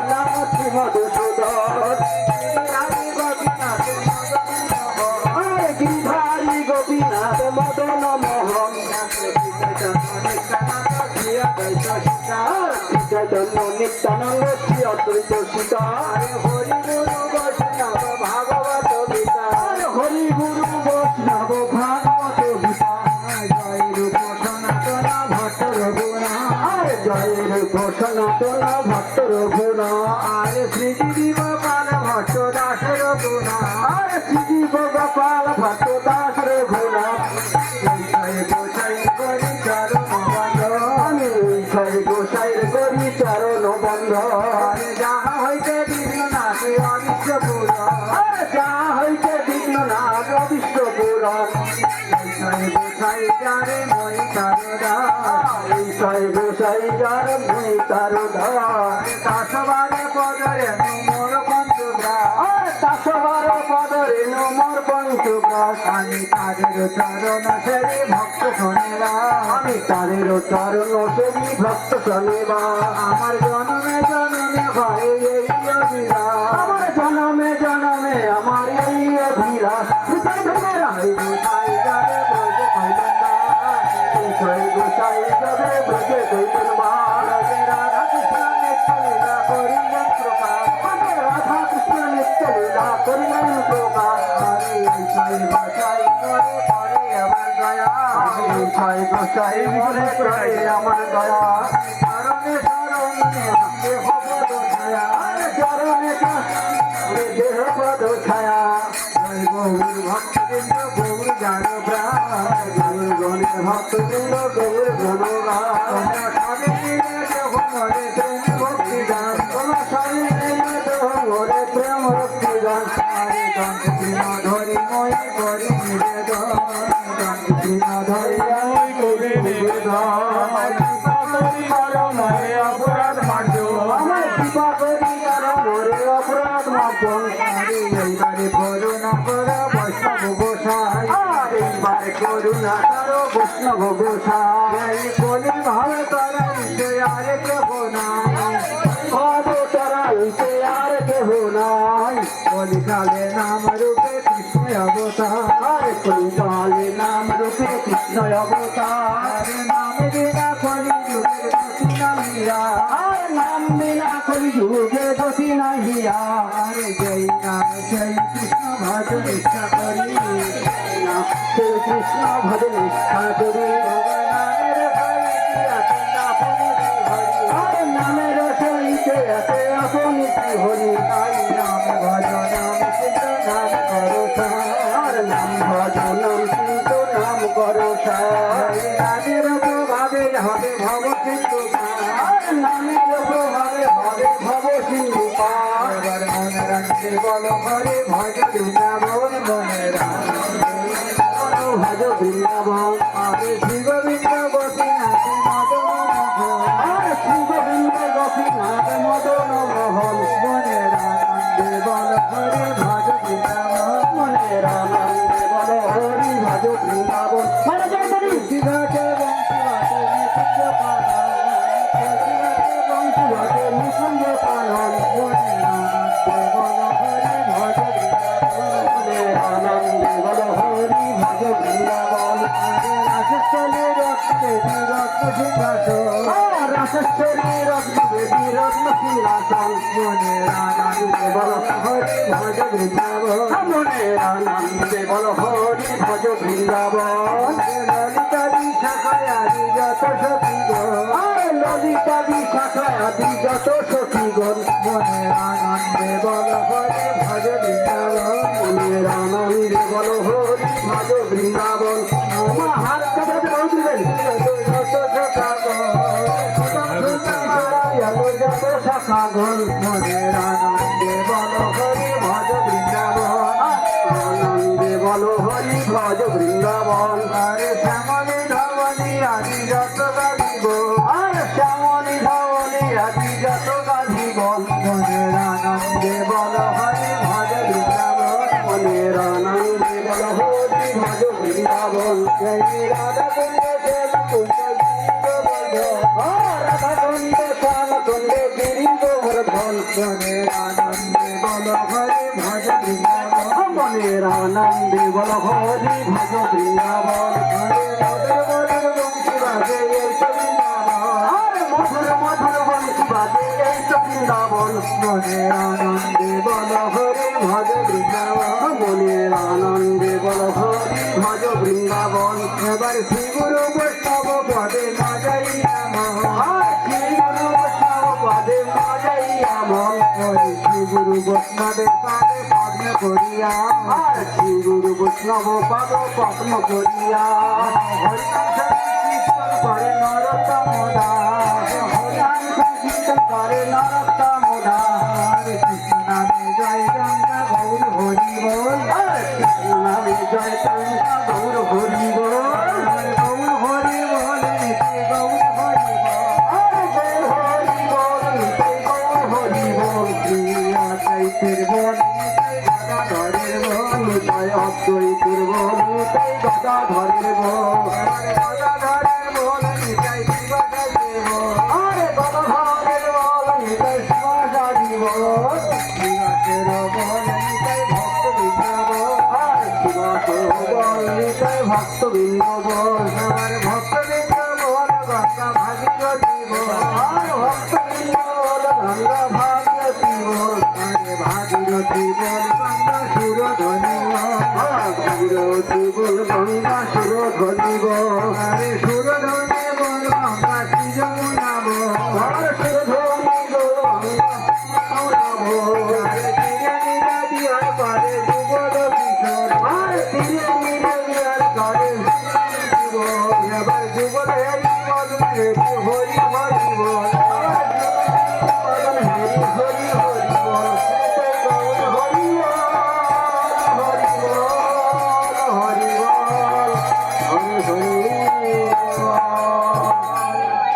নাম শ্রী মধুসূদন গিরিধারী গোপীনাথ মদন মোহন চৈতন্য নিত্যানন্দ শ্রী অদ্বৈত সীতা হরি গুরু বৈষ্ণব ভাগবত গীতা হরি গুরু বৈষ্ণব ভাগবত গীতা জয় রূপ সনাতন ভট্ট রঘুনা জয় রূপ সনাতন ভট্ট রঘুনা আর শ্রীজীব গোপাল ভট্ট দাস রঘুনা আর শ্রীজীব গোপাল ভট্ট দাস রঘুনা গোসাই করি চরণ বন্ধ আমি গোসাই করি চরণ বন্ধ যাহা হইতে বিঘ্ন নাশে অবিশ্বপুর যাহা হইতে বিঘ্ন নাশ অবিশ্বপুর গোসাই যারে মই তারদা গোসাই যারে মই তারদা দাসবারে পদরে মোর পঞ্চগ্রাস দাসবারে পদরে মোর পঞ্চগ্রাস আমি তাদের চরণ সেবী ভক্ত শোনেবা আমি তাদের চরণ সেবী ভক্ত শোনেবা আমার জনমে জনমে হয় এই অভিলাষ আমার জনমে জনমে আমার এই অভিলাষ গোসাই যারে ব্রজে কইলেন গোসাই যারে ব্রজে কইলেন মা রাধা কৃষ্ণ নিত্য লীলা করিলেন প্রকাশ রাধা কৃষ্ণ নিত্য লীলা করিলেন প্রকাশ গোসাই করে করে আমার দয়া গোসাই করে করে আমার দয়া চরণে চরণে দেহ পদ ছায়া চরণে দেহ পদ ছায়া গৌর ভক্তবৃন্দ গৌর জানো প্রাণ গৌর গণে ভক্তবৃন্দ গৌর গণগা তোমরা সবে মিলে দেহ মরে প্রেম ভক্তি গান তোমরা সবে মিলে দেহ মরে প্রেম ভক্তি গান আরে দন্ত ধরি মই করি নিবেদন ধরি মই করি নিবেদন অপরাধ মার্জন আমার কৃপা করি কারো মরে অপরাধ মার্জন এইবারে করুণা করো বৈষ্ণব গোসাই এইবারে করুণা করো বৈষ্ণব গোসাই বলি ভালো তারা ইতে আর কেহ নাই ভালো তারা ইতে আর কেহ নাই কলিকালে নাম রূপে কৃষ্ণ অবতার কলিকালে নাম রূপে কৃষ্ণ অবতার নাম বিনা কলি যুগে গতি নাহিয়া আর নাম বিনা কলি যুগে গতি নাহিয়া আরে জয় নাম জয় কৃষ্ণ ভজ নিষ্ঠা করি শ্রী কৃষ্ণ ভজ নিষ্ঠা করি নামের সহিতে এতে অপনীতি হরি তাই নাম ভজ নাম চিন্ত নাম করো আর নাম ভজ নাম চিন্ত নাম করো নামের প্রভাবে হবে ভব সিন্ধু নামের প্রভাবে হবে ভব সিন্ধু এবার মনে রাখতে বলো হরে ভজ বৃন্দাবন মনে ভজ বৃন্দাবন আরে শ্রী গোবিন্দ গোপীনাথ মদন মোহন আর শ্রী গোবিন্দ গোপীনাথ মদন মোহন মনের আনন্দে বল হরে ভজ বৃন্দাবন মনের আনন্দে বল হরি ভজ বৃন্দাবন মানে জয়তরি শিবাকে বংশীবাকে নিকুঞ্জ পানন শিবাকে বংশীবাকে নিকুঞ্জ পানন মনের আনন্দে বল হরে ভজ বৃন্দাবন মনের আনন্দে বল হরি ভজ বৃন্দাবন রাসস্থলী রত্নদেবী রত্ন সিংহাসন রাসস্থলী রত্নদেবী রত্ন সিংহাসন মনের আনন্দে বল হরি ভজ বৃন্দাবন মনের আনন্দে বল হরি ভজ বৃন্দাবন ললিতা বিশাখায় আদি যত সখীগণ ললিতা বিশাখায় আদি যত সখীগণ মনের আনন্দে বল হরি ভজ বৃন্দাবন মনের আনন্দে বল হরি ভজ বৃন্দাবন হাত কাটাতে বহুত দিবেন যত শাখাগণ মনের আনন্দে বল হরি ভজ বৃন্দাবন আনন্দে বল হরি ভজ বৃন্দাবন আরে শ্যামলী ধবনী আদি যত গাধিব আর শ্যামলী ধবনী আদি যত গাধিব মনের আনন্দে বল হরি ভজ বৃন্দাবন মনের আনন্দে বল হরি ভজ বৃন্দাবন জয় রাধা কুঞ্জ শ্যাম কুঞ্জ রাধা কুঞ্জ শ্যাম কুঞ্জ গিরি গোবর্ধন বল মনের আনন্দে বল হরে ভজ বৃন্দাবন মনের আনন্দে বল হরি ভজ বৃন্দাবন হরে মধুর মধুর বংশী বাজে এই তো বৃন্দাবন আরে মধুর মধুর বংশী বাজে এই তো বৃন্দাবন মনের আনন্দে বল হরে ভজ বৃন্দাবন মনের আনন্দে বল হরি ভজ বৃন্দাবন এবার শ্রী গুরু বৈষ্ণব পদে না যাইয়া মন আর শ্রী গুরু বৈষ্ণব পদে মজাইয়া মন ওই শ্রী গুরু বৈষ্ণবের পাদে পদ্ম করিয়া আর শ্রী গুরু বৈষ্ণব পদ পদ্ম করিয়া হরিনাম সংকীর্তন করে নরোত্তম দাস হরিনাম সংকীর্তন করে নরোত্তম দাস হরে কৃষ্ণ নামে জয় গঙ্গা গৌর হরি বল আর কৃষ্ণ নামে জয় গঙ্গা গৌর হরি বল হরে গৌর হরি বল নিতে গৌর হরি বল আর গৌর হরি বল নিতাই গৌর হরি বল প্রিয়া চৈতের বল নিতে গদাধরের বল নিতাই অদ্বৈতের বল নিতাই গদাধরের বল হরে গদাধরের বল নিতাই শিবদাসের বল আরে গদাধরের বল নিতাই শিবাচার্য বল শিবাসের বল নিতাই ভক্ত বৃন্দাবন আর শিবাচর বল নিতাই ভক্তবৃন্দ বল আমার ভক্ত বৃন্দাবন গঙ্গা ভাগীরথী বল আর ভক্তবৃন্দ বল গঙ্গা ভাগীরথী বল হরে ভাগীরথী বল গঙ্গা সুরধ্বনি বল আর ভাগীরথী বল গঙ্গা সুরধ্বনি বল হরে সুরধ্বনি